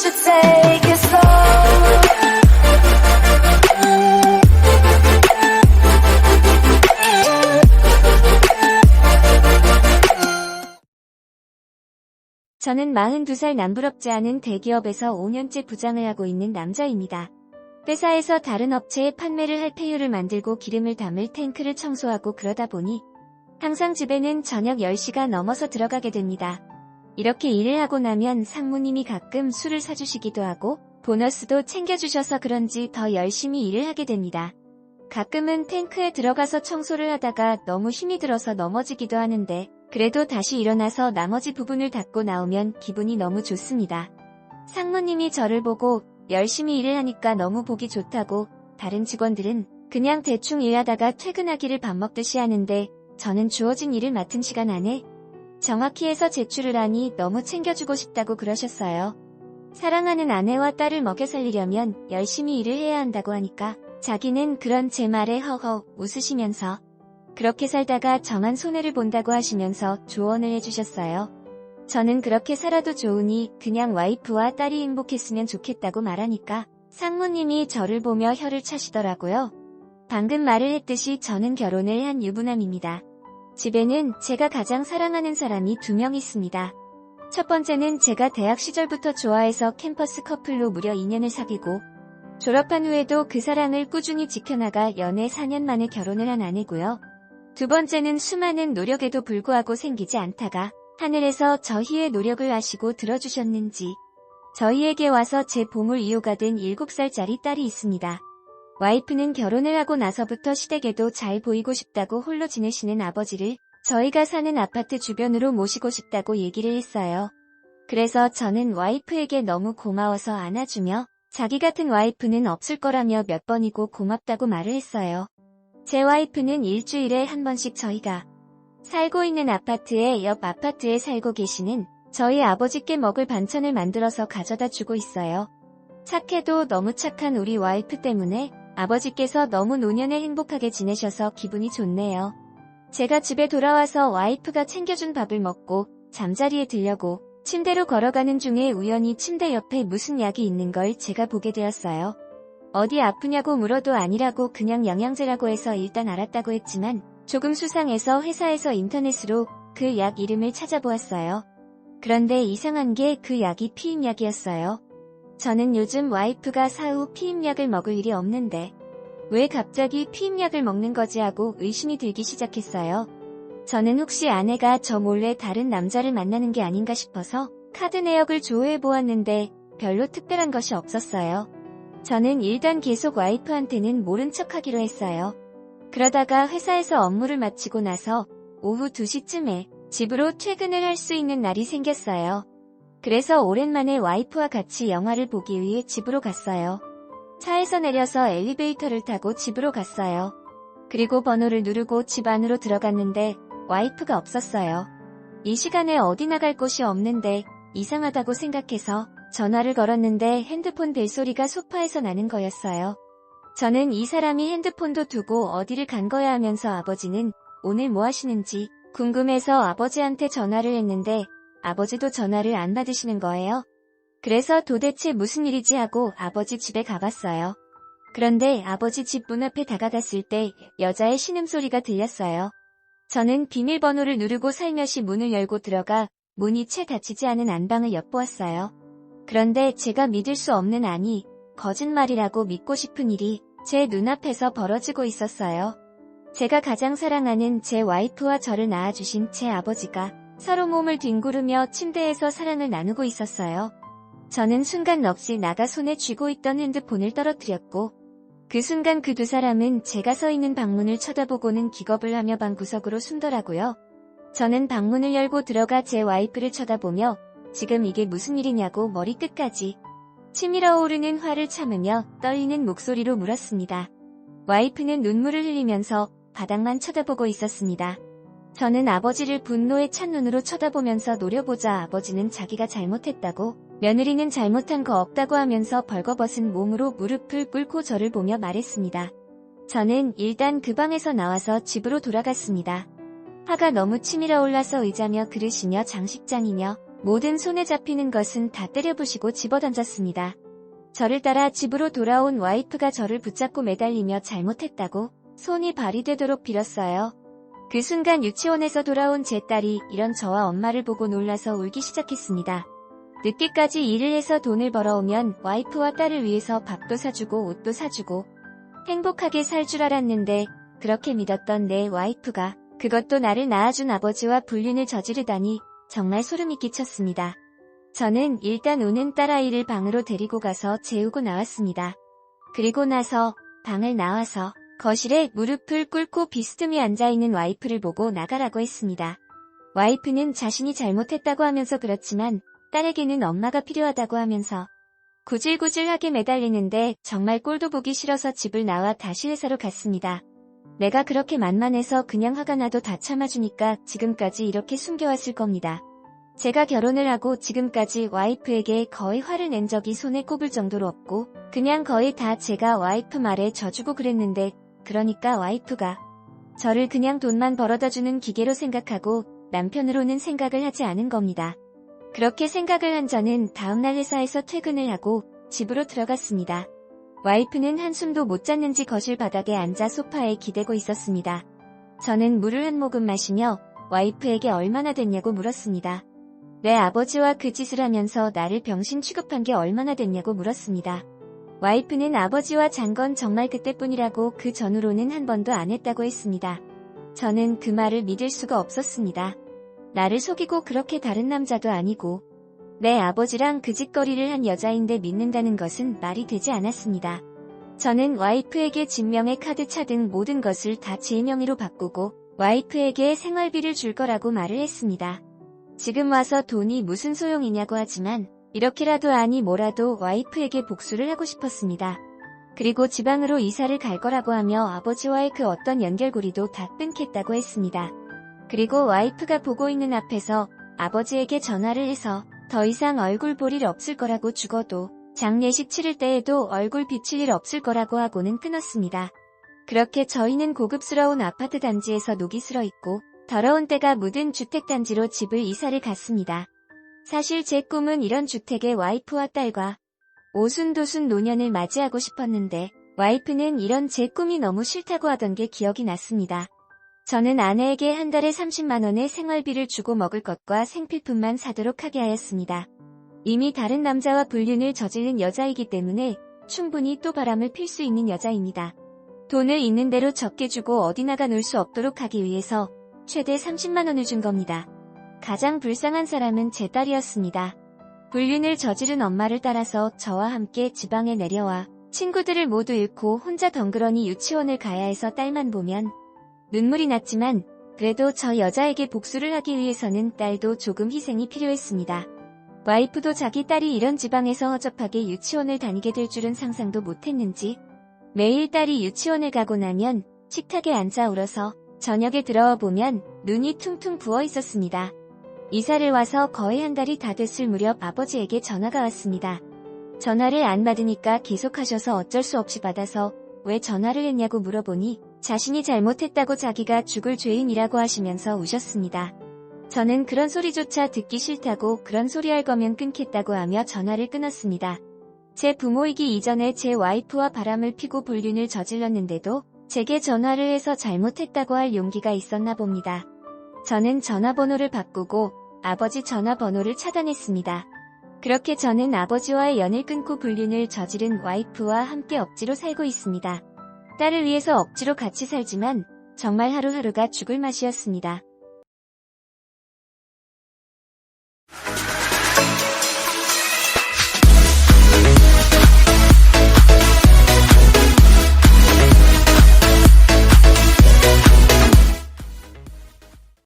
should take it slow. 저는 42살 남부럽지 않은 대기업에서 5년째 부장을 하고 있는 남자입니다. 회사에서 다른 업체에 판매를 할 폐유를 만들고 기름을 담을 탱크를 청소하고 그러다 보니 항상 집에는 저녁 10시가 넘어서 들어가게 됩니다. 이렇게 일을 하고 나면 상무님이 가끔 술을 사주시기도 하고 보너스도 챙겨주셔서 그런지 더 열심히 일을 하게 됩니다. 가끔은 탱크에 들어가서 청소를 하다가 너무 힘이 들어서 넘어지기도 하는데 그래도 다시 일어나서 나머지 부분을 닦고 나오면 기분이 너무 좋습니다. 상무님이 저를 보고 열심히 일을 하니까 너무 보기 좋다고 다른 직원들은 그냥 대충 일하다가 퇴근하기를 밥 먹듯이 하는데 저는 주어진 일을 맡은 시간 안에 정확히 해서 제출을 하니 너무 챙겨주고 싶다고 그러셨어요. 사랑하는 아내와 딸을 먹여 살리려면 열심히 일을 해야 한다고 하니까 자기는 그런 제 말에 허허 웃으시면서 그렇게 살다가 저만 손해를 본다고 하시면서 조언을 해주셨어요. 저는 그렇게 살아도 좋으니 그냥 와이프와 딸이 행복했으면 좋겠다고 말하니까 상무님이 저를 보며 혀를 차시더라고요. 방금 말을 했듯이 저는 결혼을 한 유부남입니다. 집에는 제가 가장 사랑하는 사람이 2명 있습니다. 첫 번째는 제가 대학 시절부터 좋아해서 캠퍼스 커플로 무려 2년을 사귀고 졸업한 후에도 그 사랑을 꾸준히 지켜나가 연애 4년 만에 결혼을 한 아내고요. 두 번째는 수많은 노력에도 불구하고 생기지 않다가 하늘에서 저희의 노력을 아시고 들어주셨는지 저희에게 와서 제 보물 2호가 된 7살짜리 딸이 있습니다. 와이프는 결혼을 하고 나서부터 시댁에도 잘 보이고 싶다고 홀로 지내시는 아버지를 저희가 사는 아파트 주변으로 모시고 싶다고 얘기를 했어요. 그래서 저는 와이프에게 너무 고마워서 안아주며 자기 같은 와이프는 없을 거라며 몇 번이고 고맙다고 말을 했어요. 제 와이프는 일주일에 한 번씩 저희가 살고 있는 아파트의 옆 아파트에 살고 계시는 저희 아버지께 먹을 반찬을 만들어서 가져다 주고 있어요. 착해도 너무 착한 우리 와이프 때문에 아버지께서 너무 노년에 행복하게 지내셔서 기분이 좋네요. 제가 집에 돌아와서 와이프가 챙겨준 밥을 먹고 잠자리에 들려고 침대로 걸어가는 중에 우연히 침대 옆에 무슨 약이 있는 걸 제가 보게 되었어요. 어디 아프냐고 물어도 아니라고 그냥 영양제라고 해서 일단 알았다고 했지만 조금 수상해서 회사에서 인터넷으로 그 약 이름을 찾아보았어요. 그런데 이상한 게 그 약이 피임약이었어요. 저는 요즘 와이프가 사후 피임약을 먹을 일이 없는데 왜 갑자기 피임약을 먹는 거지 하고 의심이 들기 시작했어요. 저는 혹시 아내가 저 몰래 다른 남자를 만나는 게 아닌가 싶어서 카드 내역을 조회해보았는데 별로 특별한 것이 없었어요. 저는 일단 계속 와이프한테는 모른 척하기로 했어요. 그러다가 회사에서 업무를 마치고 나서 오후 2시쯤에 집으로 퇴근을 할 수 있는 날이 생겼어요. 그래서 오랜만에 와이프와 같이 영화를 보기 위해 집으로 갔어요. 차에서 내려서 엘리베이터를 타고 집으로 갔어요. 그리고 번호를 누르고 집 안으로 들어갔는데 와이프가 없었어요. 이 시간에 어디 나갈 곳이 없는데 이상하다고 생각해서 전화를 걸었는데 핸드폰 벨소리가 소파에서 나는 거였어요. 저는 이 사람이 핸드폰도 두고 어디를 간 거야 하면서 아버지는 오늘 뭐 하시는지 궁금해서 아버지한테 전화를 했는데 아버지도 전화를 안 받으시는 거예요. 그래서 도대체 무슨 일이지 하고 아버지 집에 가봤어요. 그런데 아버지 집 문 앞에 다가갔을 때 여자의 신음소리가 들렸어요. 저는 비밀번호를 누르고 살며시 문을 열고 들어가 문이 채 닫히지 않은 안방을 엿보았어요. 그런데 제가 믿을 수 없는 아니 거짓말이라고 믿고 싶은 일이 제 눈앞에서 벌어지고 있었어요. 제가 가장 사랑하는 제 와이프와 저를 낳아주신 제 아버지가 서로 몸을 뒹구르며 침대에서 사랑을 나누고 있었어요. 저는 순간 넋이 나가 손에 쥐고 있던 핸드폰을 떨어뜨렸고 그 순간 그 두 사람은 제가 서 있는 방문을 쳐다보고는 기겁을 하며 방구석으로 숨더라고요. 저는 방문을 열고 들어가 제 와이프를 쳐다보며 지금 이게 무슨 일이냐고 머리끝까지 치밀어 오르는 화를 참으며 떨리는 목소리로 물었습니다. 와이프는 눈물을 흘리면서 바닥만 쳐다보고 있었습니다. 저는 아버지를 분노에 찬 눈으로 쳐다보면서 노려보자 아버지는 자기가 잘못했다고 며느리는 잘못한 거 없다고 하면서 벌거벗은 몸으로 무릎을 꿇고 저를 보며 말했습니다. 저는 일단 그 방에서 나와서 집으로 돌아갔습니다. 화가 너무 치밀어 올라서 의자며 그릇이며 장식장이며 모든 손에 잡히는 것은 다 때려부시고 집어던졌습니다. 저를 따라 집으로 돌아온 와이프가 저를 붙잡고 매달리며 잘못했다고 손이 발이 되도록 빌었어요. 그 순간 유치원에서 돌아온 제 딸이 이런 저와 엄마를 보고 놀라서 울기 시작했습니다. 늦게까지 일을 해서 돈을 벌어오면 와이프와 딸을 위해서 밥도 사주고 옷도 사주고 행복하게 살 줄 알았는데 그렇게 믿었던 내 와이프가 그것도 나를 낳아준 아버지와 불륜을 저지르다니 정말 소름이 끼쳤습니다. 저는 일단 우는 딸아이를 방으로 데리고 가서 재우고 나왔습니다. 그리고 나서 방을 나와서 거실에 무릎을 꿇고 비스듬히 앉아있는 와이프를 보고 나가라고 했습니다. 와이프는 자신이 잘못했다고 하면서 그렇지만 딸에게는 엄마가 필요하다고 하면서 구질구질하게 매달리는데 정말 꼴도 보기 싫어서 집을 나와 다시 회사로 갔습니다. 내가 그렇게 만만해서 그냥 화가 나도 다 참아주니까 지금까지 이렇게 숨겨왔을 겁니다. 제가 결혼을 하고 지금까지 와이프에게 거의 화를 낸 적이 손에 꼽을 정도로 없고 그냥 거의 다 제가 와이프 말에 져주고 그랬는데 그러니까 와이프가 저를 그냥 돈만 벌어다주는 기계로 생각하고 남편으로는 생각을 하지 않은 겁니다. 그렇게 생각을 한 저는 다음날 회사에서 퇴근을 하고 집으로 들어갔습니다. 와이프는 한숨도 못 잤는지 거실 바닥에 앉아 소파에 기대고 있었습니다. 저는 물을 한 모금 마시며 와이프에게 얼마나 됐냐고 물었습니다. 내 아버지와 그 짓을 하면서 나를 병신 취급한 게 얼마나 됐냐고 물었습니다. 와이프는 아버지와 잔 건 정말 그때뿐이라고 그 전후로는 한 번도 안 했다고 했습니다. 저는 그 말을 믿을 수가 없었습니다. 나를 속이고 그렇게 다른 남자도 아니고 내 아버지랑 그 짓거리를 한 여자인데 믿는다는 것은 말이 되지 않았습니다. 저는 와이프에게 진명의 카드차 등 모든 것을 다 제 명의로 바꾸고 와이프에게 생활비를 줄 거라고 말을 했습니다. 지금 와서 돈이 무슨 소용이냐고 하지만 이렇게라도 아니 뭐라도 와이프에게 복수를 하고 싶었습니다. 그리고 지방으로 이사를 갈 거라고 하며 아버지와의 그 어떤 연결고리도 다 끊겠다고 했습니다. 그리고 와이프가 보고 있는 앞에서 아버지에게 전화를 해서 더 이상 얼굴 볼 일 없을 거라고 죽어도 장례식 치를 때에도 얼굴 비칠 일 없을 거라고 하고는 끊었습니다. 그렇게 저희는 고급스러운 아파트 단지에서 녹이 슬어 있고 더러운 때가 묻은 주택단지로 집을 이사를 갔습니다. 사실 제 꿈은 이런 주택에 와이프와 딸과 오순도순 노년을 맞이하고 싶었는데 와이프는 이런 제 꿈이 너무 싫다고 하던 게 기억이 났습니다. 저는 아내에게 한 달에 30만 원의 생활비를 주고 먹을 것과 생필품만 사도록 하게 하였습니다. 이미 다른 남자와 불륜을 저지른 여자이기 때문에 충분히 또 바람을 필 수 있는 여자입니다. 돈을 있는 대로 적게 주고 어디 나가 놀 수 없도록 하기 위해서 최대 30만 원을 준 겁니다. 가장 불쌍한 사람은 제 딸이었습니다. 불륜을 저지른 엄마를 따라서 저와 함께 지방에 내려와 친구들을 모두 잃고 혼자 덩그러니 유치원을 가야 해서 딸만 보면 눈물이 났지만 그래도 저 여자에게 복수를 하기 위해서는 딸도 조금 희생이 필요했습니다. 와이프도 자기 딸이 이런 지방에서 허접하게 유치원을 다니게 될 줄은 상상도 못했는지 매일 딸이 유치원을 가고 나면 식탁에 앉아 울어서 저녁에 들어와 보면 눈이 퉁퉁 부어 있었습니다. 이사를 와서 거의 한 달이 다 됐을 무렵 아버지에게 전화가 왔습니다. 전화를 안 받으니까 계속하셔서 어쩔 수 없이 받아서 왜 전화를 했냐고 물어보니 자신이 잘못했다고 자기가 죽을 죄인이라고 하시면서 우셨습니다. 저는 그런 소리조차 듣기 싫다고 그런 소리 할 거면 끊겠다고 하며 전화를 끊었습니다. 제 부모이기 이전에 제 와이프와 바람을 피고 불륜을 저질렀는데도 제게 전화를 해서 잘못했다고 할 용기가 있었나 봅니다. 저는 전화번호를 바꾸고 아버지 전화번호를 차단했습니다. 그렇게 저는 아버지와의 연을 끊고 불륜을 저지른 와이프와 함께 억지로 살고 있습니다. 딸을 위해서 억지로 같이 살지만 정말 하루하루가 죽을 맛이었습니다.